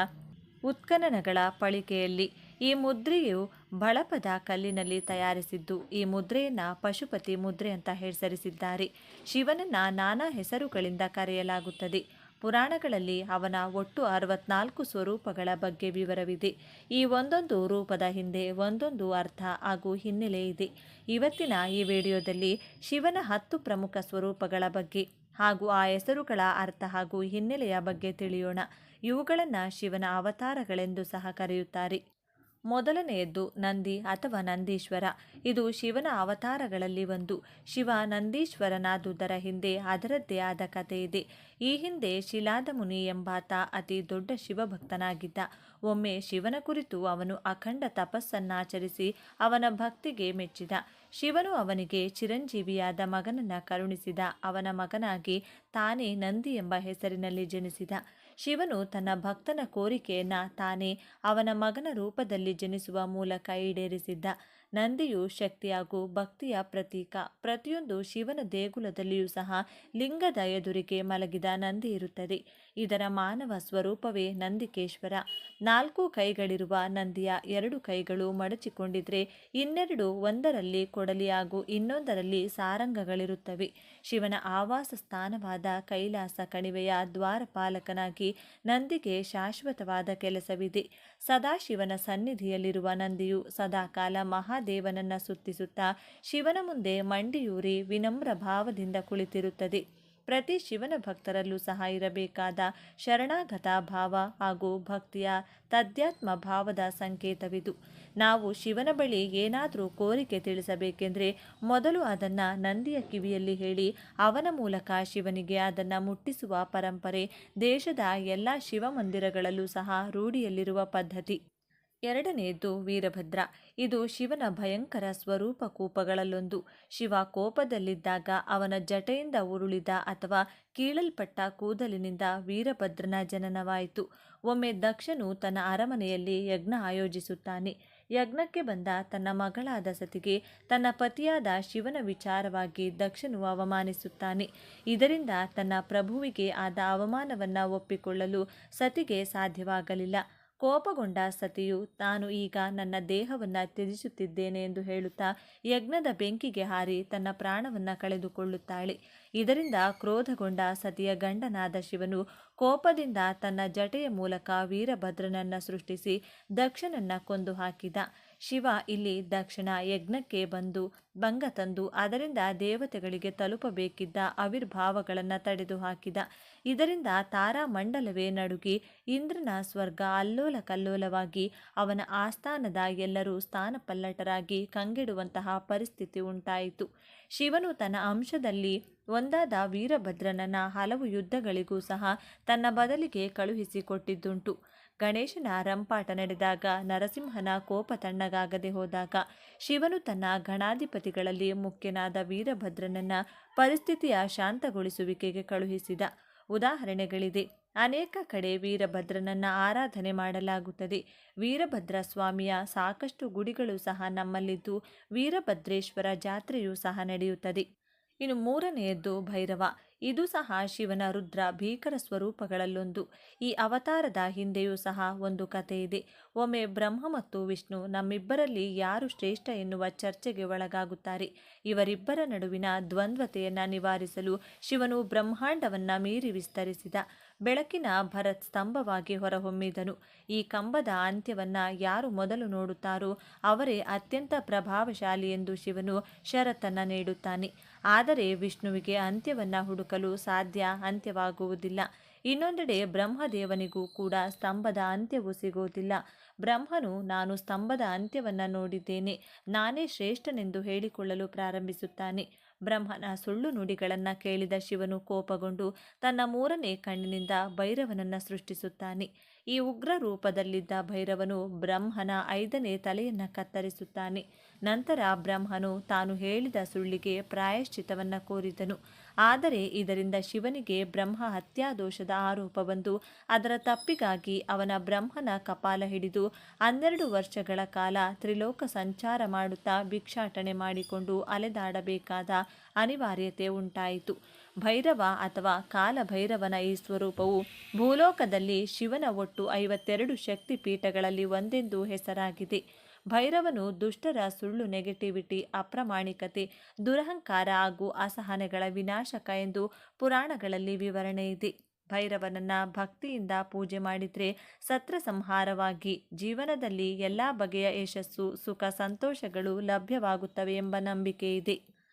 Speaker 1: ಉತ್ಖನನಗಳ ಪಳಿಕೆಯಲ್ಲಿ. ಈ ಮುದ್ರೆಯು ಬಳಪದ ಕಲ್ಲಿನಲ್ಲಿ ತಯಾರಿಸಿದ್ದು. ಈ ಮುದ್ರೆಯನ್ನು ಪಶುಪತಿ ಮುದ್ರೆ ಅಂತ ಹೆಸರಿಸಿದ್ದಾರೆ. ಶಿವನನ್ನ ನಾನಾ ಹೆಸರುಗಳಿಂದ ಕರೆಯಲಾಗುತ್ತದೆ. ಪುರಾಣಗಳಲ್ಲಿ ಅವನ ಒಟ್ಟು 64 ಸ್ವರೂಪಗಳ ಬಗ್ಗೆ ವಿವರವಿದೆ. ಈ ಒಂದೊಂದು ರೂಪದ ಹಿಂದೆ ಒಂದೊಂದು ಅರ್ಥ ಹಾಗೂ ಹಿನ್ನೆಲೆ ಇದೆ. ಇವತ್ತಿನ ಈ ವಿಡಿಯೋದಲ್ಲಿ ಶಿವನ 10 ಪ್ರಮುಖ ಸ್ವರೂಪಗಳ ಬಗ್ಗೆ ಹಾಗೂ ಆ ಹೆಸರುಗಳ ಅರ್ಥ ಹಾಗೂ ಹಿನ್ನೆಲೆಯ ಬಗ್ಗೆ ತಿಳಿಯೋಣ. ಇವುಗಳನ್ನು ಶಿವನ ಅವತಾರಗಳೆಂದು ಸಹ ಕರೆಯುತ್ತಾರೆ. ಮೊದಲನೆಯದ್ದು ನಂದಿ ಅಥವಾ ನಂದೀಶ್ವರ. ಇದು ಶಿವನ ಅವತಾರಗಳಲ್ಲಿ ಒಂದು. ಶಿವ ನಂದೀಶ್ವರನಾದುದರ ಹಿಂದೆ ಅದರದ್ದೇ ಆದ ಕಥೆ ಇದೆ. ಈ ಹಿಂದೆ ಶಿಲಾದಮುನಿ ಎಂಬಾತ ಅತಿ ದೊಡ್ಡ ಶಿವಭಕ್ತನಾಗಿದ್ದ. ಒಮ್ಮೆ ಶಿವನ ಕುರಿತು ಅವನು ಅಖಂಡ ತಪಸ್ಸನ್ನಾಚರಿಸಿ ಅವನ ಭಕ್ತಿಗೆ ಮೆಚ್ಚಿದ. ಶಿವನು ಅವನಿಗೆ ಚಿರಂಜೀವಿಯಾದ ಮಗನನ್ನ ಕರುಣಿಸಿದ. ಅವನ ಮಗನಾಗಿ ತಾನೇ ನಂದಿ ಎಂಬ ಹೆಸರಿನಲ್ಲಿ ಜನಿಸಿದ. ಶಿವನು ತನ್ನ ಭಕ್ತನ ಕೋರಿಕೆಯನ್ನ ತಾನೇ ಅವನ ಮಗನ ರೂಪದಲ್ಲಿ ಜನಿಸುವ ಮೂಲಕ ಈಡೇರಿಸಿದ್ದ. ನಂದಿಯು ಶಕ್ತಿ ಹಾಗೂ ಭಕ್ತಿಯ ಪ್ರತೀಕ. ಪ್ರತಿಯೊಂದು ಶಿವನ ದೇಗುಲದಲ್ಲಿಯೂ ಸಹ ಲಿಂಗದ ಎದುರಿಗೆ ಮಲಗಿದ ನಂದಿ ಇರುತ್ತದೆ. ಇದರ ಮಾನವ ಸ್ವರೂಪವೇ ನಂದಿಕೇಶ್ವರ. 4 ಕೈಗಳಿರುವ ನಂದಿಯ 2 ಕೈಗಳು ಮಡಚಿಕೊಂಡಿದ್ರೆ ಇನ್ನೆರಡು, ಒಂದರಲ್ಲಿ ಕೊಡಲಿ ಹಾಗೂ ಇನ್ನೊಂದರಲ್ಲಿ ಸಾರಂಗಗಳಿರುತ್ತವೆ. ಶಿವನ ಆವಾಸ ಸ್ಥಾನವಾದ ಕೈಲಾಸ ಕಣಿವೆಯ ದ್ವಾರಪಾಲಕನಾಗಿ ನಂದಿಗೆ ಶಾಶ್ವತವಾದ ಕೆಲಸವಿದೆ. ಸದಾಶಿವನ ಸನ್ನಿಧಿಯಲ್ಲಿರುವ ನಂದಿಯು ಸದಾಕಾಲ ಮಹಾದೇವನನ್ನ ಸುತ್ತಿಸುತ್ತಾ ಶಿವನ ಮುಂದೆ ಮಂಡಿಯೂರಿ ವಿನಮ್ರ ಭಾವದಿಂದ ಕುಳಿತಿರುತ್ತದೆ. ಪ್ರತಿ ಶಿವನ ಭಕ್ತರಲ್ಲೂ ಸಹ ಇರಬೇಕಾದ ಶರಣಾಗತ ಭಾವ ಹಾಗೂ ಭಕ್ತಿಯ ತದ್ಯಾತ್ಮ ಭಾವದ ಸಂಕೇತವಿದು. ನಾವು ಶಿವನ ಬಳಿ ಏನಾದರೂ ಕೋರಿಕೆ ತಿಳಿಸಬೇಕೆಂದರೆ ಮೊದಲು ಅದನ್ನು ನಂದಿಯ ಕಿವಿಯಲ್ಲಿ ಹೇಳಿ ಅವನ ಮೂಲಕ ಶಿವನಿಗೆ ಅದನ್ನು ಮುಟ್ಟಿಸುವ ಪರಂಪರೆ ದೇಶದ ಎಲ್ಲ ಶಿವ ಮಂದಿರಗಳಲ್ಲೂ ಸಹ ರೂಢಿಯಲ್ಲಿರುವ ಪದ್ಧತಿ. ಎರಡನೆಯದ್ದು ವೀರಭದ್ರ. ಇದು ಶಿವನ ಭಯಂಕರ ಸ್ವರೂಪ ಕೋಪಗಳಲ್ಲೊಂದು. ಶಿವ ಕೋಪದಲ್ಲಿದ್ದಾಗ ಅವನ ಜಟೆಯಿಂದ ಉರುಳಿದ ಅಥವಾ ಕೀಳಲ್ಪಟ್ಟ ಕೂದಲಿನಿಂದ ವೀರಭದ್ರನ ಜನನವಾಯಿತು. ಒಮ್ಮೆ ದಕ್ಷನು ತನ್ನ ಅರಮನೆಯಲ್ಲಿ ಯಜ್ಞ ಆಯೋಜಿಸುತ್ತಾನೆ. ಯಜ್ಞಕ್ಕೆ ಬಂದ ತನ್ನ ಮಗಳಾದ ಸತಿಗೆ ತನ್ನ ಪತಿಯಾದ ಶಿವನ ವಿಚಾರವಾಗಿ ದಕ್ಷನು ಅವಮಾನಿಸುತ್ತಾನೆ. ಇದರಿಂದ ತನ್ನ ಪ್ರಭುವಿಗೆ ಆದ ಅವಮಾನವನ್ನು ಒಪ್ಪಿಕೊಳ್ಳಲು ಸತಿಗೆ ಸಾಧ್ಯವಾಗಲಿಲ್ಲ. ಕೋಪಗೊಂಡ ಸತಿಯು ತಾನು ಈಗ ನನ್ನ ದೇಹವನ್ನು ತ್ಯಜಿಸುತ್ತಿದ್ದೇನೆ ಎಂದು ಹೇಳುತ್ತಾ ಯಜ್ಞದ ಬೆಂಕಿಗೆ ಹಾರಿ ತನ್ನ ಪ್ರಾಣವನ್ನು ಕಳೆದುಕೊಳ್ಳುತ್ತಾಳೆ. ಇದರಿಂದ ಕ್ರೋಧಗೊಂಡ ಸತಿಯ ಗಂಡನಾದ ಶಿವನು ಕೋಪದಿಂದ ತನ್ನ ಜಟೆಯ ಮೂಲಕ ವೀರಭದ್ರನನ್ನು ಸೃಷ್ಟಿಸಿ ದಕ್ಷನನ್ನು ಕೊಂದು ಹಾಕಿದ. ಶಿವ ಇಲ್ಲಿ ದಕ್ಷನ ಯಜ್ಞಕ್ಕೆ ಭಂಗ ತಂದು ಅದರಿಂದ ದೇವತೆಗಳಿಗೆ ತಲುಪಬೇಕಿದ್ದ ಆವಿರ್ಭಾವಗಳನ್ನು ತಡೆದು ಹಾಕಿದ. ಇದರಿಂದ ತಾರಾಮಂಡಲವೇ ನಡುಗಿ ಇಂದ್ರನ ಸ್ವರ್ಗ ಅಲ್ಲೋಲ ಕಲ್ಲೋಲವಾಗಿ ಅವನ ಆಸ್ಥಾನದ ಎಲ್ಲರೂ ಸ್ಥಾನಪಲ್ಲಟರಾಗಿ ಕಂಗೆಡುವಂತಹ ಪರಿಸ್ಥಿತಿ ಉಂಟಾಯಿತು. ಶಿವನು ತನ್ನ ಅಂಶದಲ್ಲಿ ಒಂದಾದ ವೀರಭದ್ರನನ್ನ ಹಲವು ಯುದ್ಧಗಳಿಗೂ ಸಹ ತನ್ನ ಬದಲಿಗೆ ಕಳುಹಿಸಿಕೊಟ್ಟಿದ್ದುಂಟು. ಗಣೇಶನ ರಂಪಾಟ ನಡೆದಾಗ ನರಸಿಂಹನ ಕೋಪ ತಣ್ಣಗಾಗದೆ ಹೋದಾಗ ಶಿವನು ತನ್ನ ಗಣಾಧಿಪತಿಗಳಲ್ಲಿ ಮುಖ್ಯನಾದ ವೀರಭದ್ರನನ್ನ ಪರಿಸ್ಥಿತಿಯ ಶಾಂತಗೊಳಿಸುವಿಕೆಗೆ ಕಳುಹಿಸಿದ ಉದಾಹರಣೆಗಳಿದೆ. ಅನೇಕ ಕಡೆ ವೀರಭದ್ರನನ್ನ ಆರಾಧನೆ ಮಾಡಲಾಗುತ್ತದೆ. ವೀರಭದ್ರ ಸ್ವಾಮಿಯ ಸಾಕಷ್ಟು ಗುಡಿಗಳು ಸಹ ನಮ್ಮಲ್ಲಿದ್ದು ವೀರಭದ್ರೇಶ್ವರ ಜಾತ್ರೆಯೂ ಸಹ ನಡೆಯುತ್ತದೆ. ಇನ್ನು ಮೂರನೆಯದ್ದು ಭೈರವ. ಇದು ಸಹ ಶಿವನ ರುದ್ರ ಭೀಕರ ಸ್ವರೂಪಗಳಲ್ಲೊಂದು. ಈ ಅವತಾರದ ಹಿಂದೆಯೂ ಸಹ ಒಂದು ಕಥೆ ಇದೆ. ಒಮ್ಮೆ ಬ್ರಹ್ಮ ಮತ್ತು ವಿಷ್ಣು ನಮ್ಮಿಬ್ಬರಲ್ಲಿ ಯಾರು ಶ್ರೇಷ್ಠ ಎನ್ನುವ ಚರ್ಚೆಗೆ ಒಳಗಾಗುತ್ತಾರೆ. ಇವರಿಬ್ಬರ ನಡುವಿನ ದ್ವಂದ್ವತೆಯನ್ನು ನಿವಾರಿಸಲು ಶಿವನು ಬ್ರಹ್ಮಾಂಡವನ್ನ ಮೀರಿ ವಿಸ್ತರಿಸಿದ ಬೆಳಕಿನ ಭರತ್ ಸ್ತಂಭವಾಗಿ ಹೊರಹೊಮ್ಮಿದನು. ಈ ಕಂಬದ ಅಂತ್ಯವನ್ನ ಯಾರು ಮೊದಲು ನೋಡುತ್ತಾರೋ ಅವರೇ ಅತ್ಯಂತ ಪ್ರಭಾವಶಾಲಿ ಎಂದು ಶಿವನು ಷರತ್ತನ್ನು ನೀಡುತ್ತಾನೆ. ಆದರೆ ವಿಷ್ಣುವಿಗೆ ಅಂತ್ಯವನ್ನ ಹುಡುಕಲು ಸಾಧ್ಯ, ಅಂತ್ಯವಾಗುವುದಿಲ್ಲ. ಇನ್ನೊಂದೆಡೆ ಬ್ರಹ್ಮದೇವನಿಗೂ ಕೂಡ ಸ್ತಂಭದ ಅಂತ್ಯವು ಸಿಗುವುದಿಲ್ಲ. ಬ್ರಹ್ಮನು ನಾನು ಸ್ತಂಭದ ಅಂತ್ಯವನ್ನು ನೋಡಿದ್ದೇನೆ, ನಾನೇ ಶ್ರೇಷ್ಠನೆಂದು ಹೇಳಿಕೊಳ್ಳಲು ಪ್ರಾರಂಭಿಸುತ್ತಾನೆ. ಬ್ರಹ್ಮನ ಸುಳ್ಳು ನುಡಿಗಳನ್ನು ಕೇಳಿದ ಶಿವನು ಕೋಪಗೊಂಡು ತನ್ನ ಮೂರನೇ ಕಣ್ಣಿನಿಂದ ಭೈರವನನ್ನು ಸೃಷ್ಟಿಸುತ್ತಾನೆ. ಈ ಉಗ್ರ ರೂಪದಲ್ಲಿದ್ದ ಭೈರವನು ಬ್ರಹ್ಮನ 5ನೇ ತಲೆಯನ್ನು ಕತ್ತರಿಸುತ್ತಾನೆ. ನಂತರ ಬ್ರಹ್ಮನು ತಾನು ಹೇಳಿದ ಸುಳ್ಳಿಗೆ ಪ್ರಾಯಶ್ಚಿತ್ತವನ್ನು ಕೋರಿದನು. ಆದರೆ ಇದರಿಂದ ಶಿವನಿಗೆ ಬ್ರಹ್ಮ ಹತ್ಯಾದೋಷದ ಆರೋಪ ಬಂದು ಅದರ ತಪ್ಪಿಗಾಗಿ ಅವನ ಬ್ರಹ್ಮನ ಕಪಾಲ ಹಿಡಿದು 12 ವರ್ಷಗಳ ಕಾಲ ತ್ರಿಲೋಕ ಸಂಚಾರ ಮಾಡುತ್ತಾ ಭಿಕ್ಷಾಟನೆ ಮಾಡಿಕೊಂಡು ಅಲೆದಾಡಬೇಕಾದ ಅನಿವಾರ್ಯತೆ ಉಂಟಾಯಿತು. ಭೈರವ ಅಥವಾ ಕಾಲಭೈರವನ ಈ ಸ್ವರೂಪವು ಭೂಲೋಕದಲ್ಲಿ ಶಿವನ ಒಟ್ಟು 52 ಶಕ್ತಿ ಪೀಠಗಳಲ್ಲಿ ಒಂದೆಂದು ಹೆಸರಾಗಿದೆ. ಭೈರವನು ದುಷ್ಟರ ಸುಳ್ಳು, ನೆಗೆಟಿವಿಟಿ, ಅಪ್ರಾಮಾಣಿಕತೆ, ದುರಹಂಕಾರ ಹಾಗೂ ಅಸಹನೆಗಳ ವಿನಾಶಕ ಎಂದು ಪುರಾಣಗಳಲ್ಲಿ ವಿವರಣೆ ಇದೆ. ಭೈರವನನ್ನ ಭಕ್ತಿಯಿಂದ ಪೂಜೆ ಮಾಡಿದರೆ ಸತ್ರ ಸಂಹಾರವಾಗಿ ಜೀವನದಲ್ಲಿ ಎಲ್ಲ ಬಗೆಯ ಯಶಸ್ಸು, ಸುಖ, ಸಂತೋಷಗಳು ಲಭ್ಯವಾಗುತ್ತವೆ ಎಂಬ ನಂಬಿಕೆ ಇದೆ.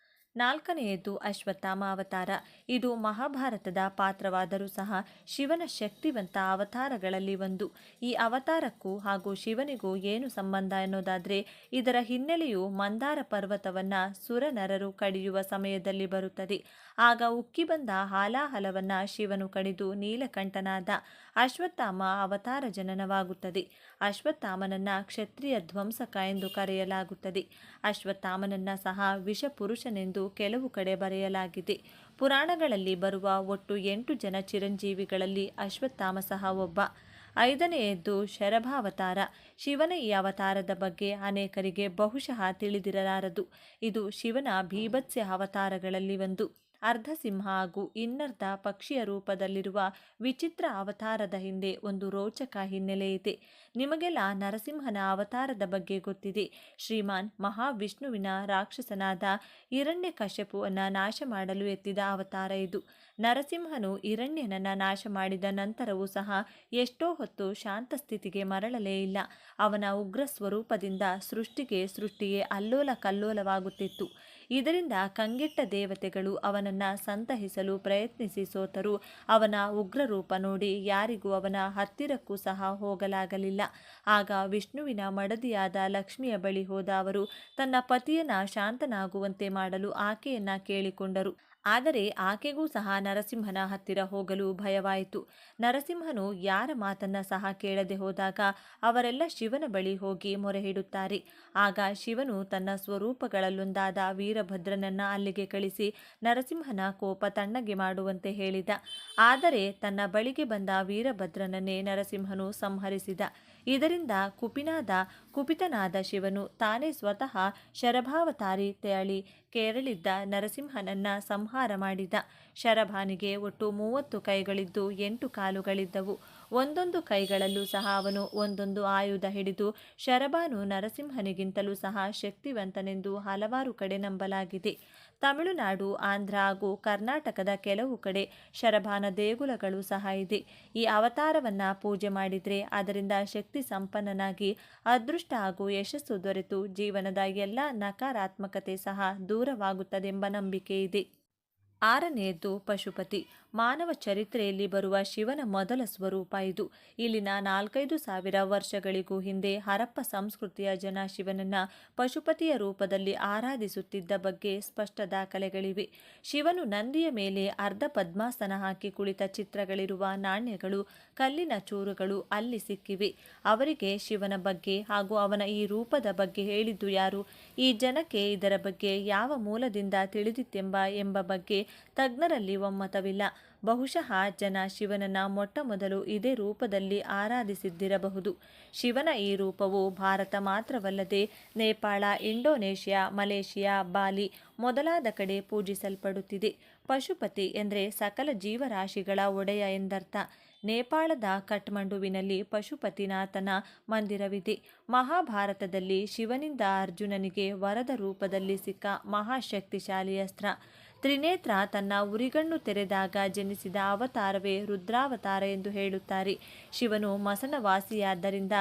Speaker 1: 4ನೇಯದು ಅಶ್ವತ್ಥಾಮ ಅವತಾರ. ಇದು ಮಹಾಭಾರತದ ಪಾತ್ರವಾದರೂ ಸಹ ಶಿವನ ಶಕ್ತಿವಂತ ಅವತಾರಗಳಲ್ಲಿ ಒಂದು. ಈ ಅವತಾರಕ್ಕೂ ಹಾಗೂ ಶಿವನಿಗೂ ಏನು ಸಂಬಂಧ ಎನ್ನುವುದಾದರೆ ಇದರ ಹಿನ್ನೆಲೆಯು ಮಂದಾರ ಪರ್ವತವನ್ನು ಸುರನರರು ಕಡಿಯುವ ಸಮಯದಲ್ಲಿ ಬರುತ್ತದೆ. ಆಗ ಉಕ್ಕಿ ಬಂದ ಹಾಲಾಹಲವನ್ನು ಶಿವನು ಕಡಿದು ನೀಲಕಂಠನಾದ. ಅಶ್ವತ್ಥಾಮ ಅವತಾರ ಜನನವಾಗುತ್ತದೆ. ಅಶ್ವತ್ಥಾಮನನ್ನ ಕ್ಷತ್ರಿಯ ಧ್ವಂಸಕ ಎಂದು ಕರೆಯಲಾಗುತ್ತದೆ. ಅಶ್ವತ್ಥಾಮನನ್ನ ಸಹ ವಿಷಪುರುಷನೆಂದು ಕೆಲವು ಕಡೆ ಬರೆಯಲಾಗಿದೆ. ಪುರಾಣಗಳಲ್ಲಿ ಬರುವ ಒಟ್ಟು 8 ಜನ ಚಿರಂಜೀವಿಗಳಲ್ಲಿ ಅಶ್ವತ್ಥಾಮ ಸಹ ಒಬ್ಬ. 5ನೇಯದ್ದು ಶರಭಾವತಾರ. ಶಿವನ ಈ ಅವತಾರದ ಬಗ್ಗೆ ಅನೇಕರಿಗೆ ಬಹುಶಃ ತಿಳಿದಿರಲಾರದು. ಇದು ಶಿವನ ಭೀಭತ್ಸ್ಯ ಅವತಾರಗಳಲ್ಲಿ ಒಂದು. ಅರ್ಧ ಸಿಂಹ ಹಾಗೂ ಇನ್ನರ್ಧ ಪಕ್ಷಿಯ ರೂಪದಲ್ಲಿರುವ ವಿಚಿತ್ರ ಅವತಾರದ ಹಿಂದೆ ಒಂದು ರೋಚಕ ಹಿನ್ನೆಲೆ ಇದೆ. ನಿಮಗೆಲ್ಲ ನರಸಿಂಹನ ಅವತಾರದ ಬಗ್ಗೆ ಗೊತ್ತಿದೆ. ಶ್ರೀಮಾನ್ ಮಹಾವಿಷ್ಣುವಿನ ರಾಕ್ಷಸನಾದ ಹಿರಣ್ಯಕಶ್ಯಪುವನ್ನು ನಾಶ ಮಾಡಲು ಎತ್ತಿದ ಅವತಾರ ಇದು. ನರಸಿಂಹನು ಹಿರಣ್ಯನನ್ನು ನಾಶ ಮಾಡಿದ ನಂತರವೂ ಸಹ ಎಷ್ಟೋ ಹೊತ್ತು ಶಾಂತ ಸ್ಥಿತಿಗೆ ಮರಳಲೇ ಇಲ್ಲ. ಅವನ ಉಗ್ರ ಸ್ವರೂಪದಿಂದ ಸೃಷ್ಟಿಯೇ ಅಲ್ಲೋಲ ಕಲ್ಲೋಲವಾಗುತ್ತಿತ್ತು. ಇದರಿಂದ ಕಂಗೆಟ್ಟ ದೇವತೆಗಳು ಅವನನ್ನು ಸಂತಹಿಸಲು ಪ್ರಯತ್ನಿಸಿ ಸೋತರು. ಅವನ ಉಗ್ರರೂಪ ನೋಡಿ ಯಾರಿಗೂ ಅವನ ಹತ್ತಿರಕ್ಕೂ ಸಹ ಹೋಗಲಾಗಲಿಲ್ಲ. ಆಗ ವಿಷ್ಣುವಿನ ಮಡದಿಯಾದ ಲಕ್ಷ್ಮಿಯ ಬಳಿ ಹೋದ ಅವರು ತನ್ನ ಪತಿಯನ್ನ ಶಾಂತನಾಗುವಂತೆ ಮಾಡಲು ಆಕೆಯನ್ನ ಕೇಳಿಕೊಂಡರು. ಆದರೆ ಆಕೆಗೂ ಸಹ ನರಸಿಂಹನ ಹತ್ತಿರ ಹೋಗಲು ಭಯವಾಯಿತು. ನರಸಿಂಹನು ಯಾರ ಮಾತನ್ನ ಸಹ ಕೇಳದೆ ಹೋದಾಗ ಅವರೆಲ್ಲ ಶಿವನ ಬಳಿ ಹೋಗಿ ಮೊರೆಹಿಡುತ್ತಾರೆ. ಆಗ ಶಿವನು ತನ್ನ ಸ್ವರೂಪಗಳಲ್ಲೊಂದಾದ ವೀರಭದ್ರನನ್ನ ಅಲ್ಲಿಗೆ ಕಳಿಸಿ ನರಸಿಂಹನ ಕೋಪ ತಣ್ಣಗೆ ಮಾಡುವಂತೆ ಹೇಳಿದ. ಆದರೆ ತನ್ನ ಬಳಿಗೆ ಬಂದ ವೀರಭದ್ರನನ್ನೇ ನರಸಿಂಹನು ಸಂಹರಿಸಿದ. ಇದರಿಂದ ಕುಪಿತನಾದ ಶಿವನು ತಾನೇ ಸ್ವತಃ ಶರಭಾವತಾರಿ ತೆರಳಿ ಕೆರಳಿದ್ದ ನರಸಿಂಹನನ್ನ ಸಂಹಾರ ಮಾಡಿದ. ಶರಭಾನಿಗೆ ಒಟ್ಟು 30 ಕೈಗಳಿದ್ದು 8 ಕಾಲುಗಳಿದ್ದವು. ಒಂದೊಂದು ಕೈಗಳಲ್ಲೂ ಸಹ ಅವನು ಒಂದೊಂದು ಆಯುಧ ಹಿಡಿದು ಶರಭಾನು ನರಸಿಂಹನಿಗಿಂತಲೂ ಸಹ ಶಕ್ತಿವಂತನೆಂದು ಹಲವಾರು ಕಡೆ ನಂಬಲಾಗಿದೆ. ತಮಿಳುನಾಡು, ಆಂಧ್ರ ಹಾಗೂ ಕರ್ನಾಟಕದ ಕೆಲವು ಕಡೆ ಶರಭಾನ ದೇಗುಲಗಳು ಸಹ ಇದೆ. ಈ ಅವತಾರವನ್ನ ಪೂಜೆ ಮಾಡಿದರೆ ಅದರಿಂದ ಶಕ್ತಿ ಸಂಪನ್ನನಾಗಿ ಅದೃಷ್ಟ ಹಾಗೂ ಯಶಸ್ಸು ದೊರೆತು ಜೀವನದ ಎಲ್ಲ ನಕಾರಾತ್ಮಕತೆ ಸಹ ದೂರವಾಗುತ್ತದೆಂಬ ನಂಬಿಕೆ ಇದೆ. 6ನೇಯದ್ದು ಪಶುಪತಿ. ಮಾನವ ಚರಿತ್ರೆಯಲ್ಲಿ ಬರುವ ಶಿವನ ಮೊದಲ ಸ್ವರೂಪ ಇದು. ಇಲ್ಲಿನ 4-5 ವರ್ಷಗಳಿಗೂ ಹಿಂದೆ ಹರಪ್ಪ ಸಂಸ್ಕೃತಿಯ ಜನ ಶಿವನನ್ನ ಪಶುಪತಿಯ ರೂಪದಲ್ಲಿ ಆರಾಧಿಸುತ್ತಿದ್ದ ಬಗ್ಗೆ ಸ್ಪಷ್ಟ ದಾಖಲೆಗಳಿವೆ. ಶಿವನು ನಂದಿಯ ಮೇಲೆ ಅರ್ಧ ಪದ್ಮಾಸನ ಹಾಕಿ ಕುಳಿತ ಚಿತ್ರಗಳಿರುವ ನಾಣ್ಯಗಳು, ಕಲ್ಲಿನ ಚೂರುಗಳು ಅಲ್ಲಿ ಸಿಕ್ಕಿವೆ. ಅವರಿಗೆ ಶಿವನ ಬಗ್ಗೆ ಹಾಗೂ ಅವನ ಈ ರೂಪದ ಬಗ್ಗೆ ಹೇಳಿದ್ದು ಯಾರು? ಈ ಜನಕ್ಕೆ ಇದರ ಬಗ್ಗೆ ಯಾವ ಮೂಲದಿಂದ ತಿಳಿದಿತ್ತೆಂಬ ಬಗ್ಗೆ ತಜ್ಞರಲ್ಲಿ ಒಮ್ಮತವಿಲ್ಲ. ಬಹುಶಃ ಜನ ಶಿವನನ್ನ ಮೊಟ್ಟಮೊದಲು ಇದೇ ರೂಪದಲ್ಲಿ ಆರಾಧಿಸಿದ್ದಿರಬಹುದು. ಶಿವನ ಈ ರೂಪವು ಭಾರತ ಮಾತ್ರವಲ್ಲದೆ ನೇಪಾಳ, ಇಂಡೋನೇಷ್ಯಾ, ಮಲೇಷಿಯಾ, ಬಾಲಿ ಮೊದಲಾದ ಕಡೆ ಪೂಜಿಸಲ್ಪಡುತ್ತಿದೆ. ಪಶುಪತಿ ಎಂದರೆ ಸಕಲ ಜೀವರಾಶಿಗಳ ಒಡೆಯ ಎಂದರ್ಥ. ನೇಪಾಳದ ಕಠ್ಮಂಡುವಿನಲ್ಲಿ ಪಶುಪತಿನಾಥನ ಮಂದಿರವಿದೆ. ಮಹಾಭಾರತದಲ್ಲಿ ಶಿವನಿಂದ ಅರ್ಜುನನಿಗೆ ವರದ ರೂಪದಲ್ಲಿ ಸಿಕ್ಕ ಮಹಾಶಕ್ತಿಶಾಲಿ ಅಸ್ತ್ರ ತ್ರಿನೇತ್ರ ತನ್ನ ಉರಿಗಣ್ಣು ತೆರೆದಾಗ ಜನಿಸಿದ ಅವತಾರವೇ ರುದ್ರಾವತಾರ ಎಂದು ಹೇಳುತ್ತಾರೆ. ಶಿವನು ಮಸಣವಾಸಿಯಾದ್ದರಿಂದ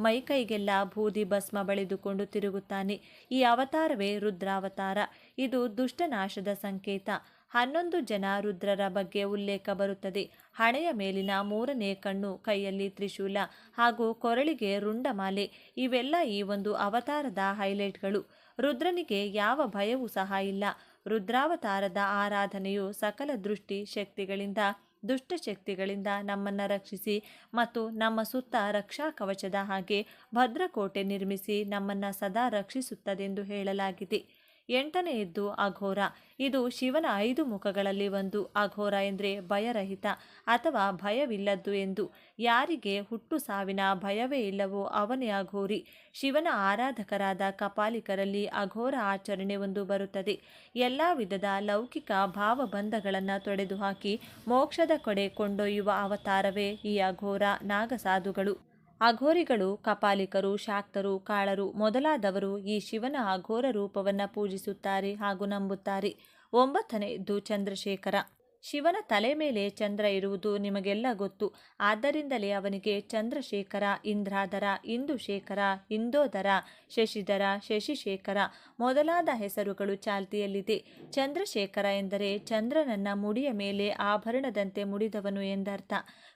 Speaker 1: ಮೈಕೈಗೆಲ್ಲ ಬೂದಿ ಭಸ್ಮ ಬಳಿದುಕೊಂಡು ತಿರುಗುತ್ತಾನೆ. ಈ ಅವತಾರವೇ ರುದ್ರಾವತಾರ. ಇದು ದುಷ್ಟನಾಶದ ಸಂಕೇತ. 11 ಜನ ರುದ್ರರ ಬಗ್ಗೆ ಉಲ್ಲೇಖ ಬರುತ್ತದೆ. ಹಣೆಯ ಮೇಲಿನ 3ನೇ ಕಣ್ಣು, ಕೈಯಲ್ಲಿ ತ್ರಿಶೂಲ ಹಾಗೂ ಕೊರಳಿಗೆ ರುಂಡಮಾಲೆ ಇವೆಲ್ಲ ಈ ಒಂದು ಅವತಾರದ ಹೈಲೈಟ್ಗಳು. ರುದ್ರನಿಗೆ ಯಾವ ಭಯವೂ ಸಹ ಇಲ್ಲ. ರುದ್ರಾವತಾರದ ಆರಾಧನೆಯು ಸಕಲ ದೃಷ್ಟಿ ಶಕ್ತಿಗಳಿಂದ ದುಷ್ಟಶಕ್ತಿಗಳಿಂದ ನಮ್ಮನ್ನು ರಕ್ಷಿಸಿ ಮತ್ತು ನಮ್ಮ ಸುತ್ತ ರಕ್ಷಾ ಕವಚದ ಹಾಗೆ ಭದ್ರಕೋಟೆ ನಿರ್ಮಿಸಿ ನಮ್ಮನ್ನು ಸದಾ ರಕ್ಷಿಸುತ್ತದೆಂದು ಹೇಳಲಾಗಿದೆ. 8ನೇಯದ್ದು ಅಘೋರ. ಇದು ಶಿವನ 5 ಮುಖಗಳಲ್ಲಿ ಒಂದು. ಅಘೋರ ಎಂದರೆ ಭಯರಹಿತ ಅಥವಾ ಭಯವಿಲ್ಲದ್ದು ಎಂದು. ಯಾರಿಗೆ ಹುಟ್ಟು ಸಾವಿನ ಭಯವೇ ಇಲ್ಲವೋ ಅವನೇ ಅಘೋರಿ. ಶಿವನ ಆರಾಧಕರಾದ ಕಪಾಲಿಕರಲ್ಲಿ ಅಘೋರ ಆಚರಣೆ ಒಂದು ಬರುತ್ತದೆ. ಎಲ್ಲ ವಿಧದ ಲೌಕಿಕ ಭಾವಬಂಧಗಳನ್ನು ತೊಡೆದುಹಾಕಿ ಮೋಕ್ಷದ ಕಡೆ ಕೊಂಡೊಯ್ಯುವ ಅವತಾರವೇ ಈ ಅಘೋರ ನಾಗಸಾಧುಗಳು. ಅಘೋರಿಗಳು, ಕಪಾಲಿಕರು, ಶಾಕ್ತರು, ಕಾಳರು ಮೊದಲಾದವರು ಈ ಶಿವನ ಅಘೋರ ರೂಪವನ್ನು ಪೂಜಿಸುತ್ತಾರೆ ಹಾಗೂ ನಂಬುತ್ತಾರೆ. 9ನೇದ್ದು ಚಂದ್ರಶೇಖರ. ಶಿವನ ತಲೆ ಮೇಲೆ ಚಂದ್ರ ಇರುವುದು ನಿಮಗೆಲ್ಲ ಗೊತ್ತು. ಆದ್ದರಿಂದಲೇ ಅವನಿಗೆ ಚಂದ್ರಶೇಖರ, ಇಂದ್ರಾಧರ, ಇಂದುಶೇಖರ, ಇಂದೋದರ, ಶಶಿಧರ, ಶಶಿಶೇಖರ ಮೊದಲಾದ ಹೆಸರುಗಳು ಚಾಲ್ತಿಯಲ್ಲಿದೆ. ಚಂದ್ರಶೇಖರ ಎಂದರೆ ಚಂದ್ರನನ್ನ ಮುಡಿಯ ಮೇಲೆ ಆಭರಣದಂತೆ ಮುಡಿದವನು ಎಂದರ್ಥ.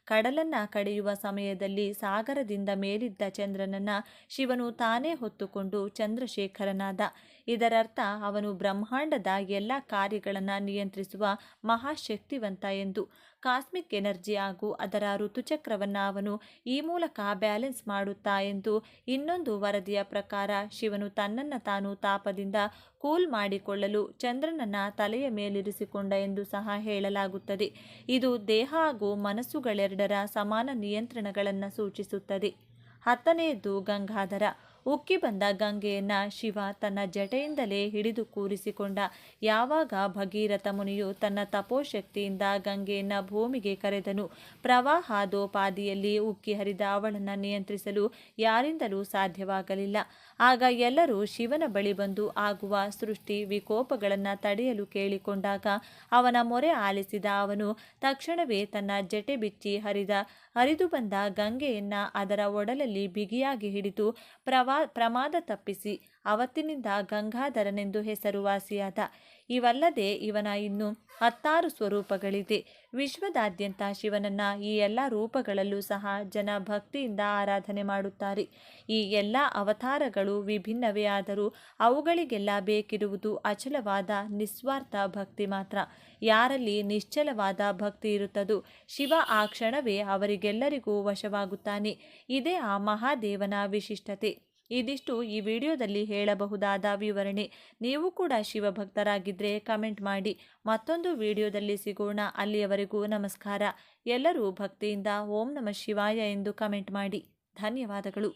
Speaker 1: ಕಡಲನ್ನು ಕಡೆಯುವ ಸಮಯದಲ್ಲಿ ಸಾಗರದಿಂದ ಮೇಲಿದ್ದ ಚಂದ್ರನನ್ನ ಶಿವನು ತಾನೇ ಹೊತ್ತುಕೊಂಡು ಚಂದ್ರಶೇಖರನಾದ. ಇದರರ್ಥ ಅವನು ಬ್ರಹ್ಮಾಂಡದ ಎಲ್ಲ ಕಾರ್ಯಗಳನ್ನು ನಿಯಂತ್ರಿಸುವ ಮಹಾಶಕ್ತಿವಂತ ಎಂದು. ಕಾಸ್ಮಿಕ್ ಎನರ್ಜಿ ಹಾಗೂ ಅದರ ಋತುಚಕ್ರವನ್ನು ಅವನು ಈ ಮೂಲಕ ಬ್ಯಾಲೆನ್ಸ್ ಮಾಡುತ್ತಾ ಎಂದು. ಇನ್ನೊಂದು ವರದಿಯ ಪ್ರಕಾರ ಶಿವನು ತನ್ನನ್ನು ತಾನು ತಾಪದಿಂದ ಕೂಲ್ ಮಾಡಿಕೊಳ್ಳಲು ಚಂದ್ರನನ್ನ ತಲೆಯ ಮೇಲಿರಿಸಿಕೊಂಡ ಎಂದು ಸಹ ಹೇಳಲಾಗುತ್ತದೆ. ಇದು ದೇಹ ಹಾಗೂ ಮನಸ್ಸುಗಳೆರಡರ ಸಮಾನ ನಿಯಂತ್ರಣಗಳನ್ನು ಸೂಚಿಸುತ್ತದೆ. 10ನೇಯದ್ದು ಗಂಗಾಧರ. ಉಕ್ಕಿ ಬಂದ ಗಂಗೆಯನ್ನ ಶಿವ ತನ್ನ ಜಟೆಯಿಂದಲೇ ಹಿಡಿದು ಕೂರಿಸಿಕೊಂಡ. ಯಾವಾಗ ಭಗೀರಥ ಮುನಿಯು ತನ್ನ ತಪೋಶಕ್ತಿಯಿಂದ ಗಂಗೆಯನ್ನ ಭೂಮಿಗೆ ಕರೆದನು, ಪ್ರವಾಹದೋಪಾದಿಯಲ್ಲಿ ಉಕ್ಕಿ ಹರಿದ ಅವಳನ್ನು ನಿಯಂತ್ರಿಸಲು ಯಾರಿಂದಲೂ ಸಾಧ್ಯವಾಗಲಿಲ್ಲ. ಆಗ ಎಲ್ಲರೂ ಶಿವನ ಬಳಿ ಬಂದು ಆಗುವ ಸೃಷ್ಟಿ ವಿಕೋಪಗಳನ್ನು ತಡೆಯಲು ಕೇಳಿಕೊಂಡಾಗ ಅವನ ಮೊರೆ ಆಲಿಸಿದ ಅವನು ತಕ್ಷಣವೇ ತನ್ನ ಜಟೆ ಬಿಚ್ಚಿ ಹರಿದು ಬಂದ ಗಂಗೆಯನ್ನ ಅದರ ಒಡಲಲ್ಲಿ ಬಿಗಿಯಾಗಿ ಹಿಡಿದು ಪ್ರಮಾದ ತಪ್ಪಿಸಿ ಅವತ್ತಿನಿಂದ ಗಂಗಾಧರನೆಂದು ಹೆಸರುವಾಸಿಯಾದ. ಇವಲ್ಲದೆ ಇವನ ಇನ್ನು 16 ಸ್ವರೂಪಗಳಿದೆ. ವಿಶ್ವದಾದ್ಯಂತ ಶಿವನನ್ನ ಈ ಎಲ್ಲ ರೂಪಗಳಲ್ಲೂ ಸಹ ಜನ ಭಕ್ತಿಯಿಂದ ಆರಾಧನೆ ಮಾಡುತ್ತಾರೆ. ಈ ಎಲ್ಲ ಅವತಾರಗಳು ವಿಭಿನ್ನವೇ ಆದರೂ ಅವುಗಳಿಗೆಲ್ಲ ಬೇಕಿರುವುದು ಅಚಲವಾದ ನಿಸ್ವಾರ್ಥ ಭಕ್ತಿ ಮಾತ್ರ. ಯಾರಲ್ಲಿ ನಿಶ್ಚಲವಾದ ಭಕ್ತಿ ಇರುತ್ತದೋ ಶಿವ ಆ ಕ್ಷಣವೇ ಅವರಿಗೆಲ್ಲರಿಗೂ ವಶವಾಗುತ್ತಾನೆ. ಇದೇ ಆ ಮಹಾದೇವನ ವಿಶಿಷ್ಟತೆ. ಇದಿಷ್ಟು ಈ ವಿಡಿಯೋದಲ್ಲಿ ಹೇಳಬಹುದಾದ ವಿವರಣೆ. ನೀವು ಕೂಡ ಶಿವಭಕ್ತರಾಗಿದ್ದರೆ ಕಮೆಂಟ್ ಮಾಡಿ. ಮತ್ತೊಂದು ವಿಡಿಯೋದಲ್ಲಿ ಸಿಗೋಣ. ಅಲ್ಲಿಯವರೆಗೂ ನಮಸ್ಕಾರ. ಎಲ್ಲರೂ ಭಕ್ತಿಯಿಂದ ಓಂ ನಮಃ ಶಿವಾಯ ಎಂದು ಕಮೆಂಟ್ ಮಾಡಿ. ಧನ್ಯವಾದಗಳು.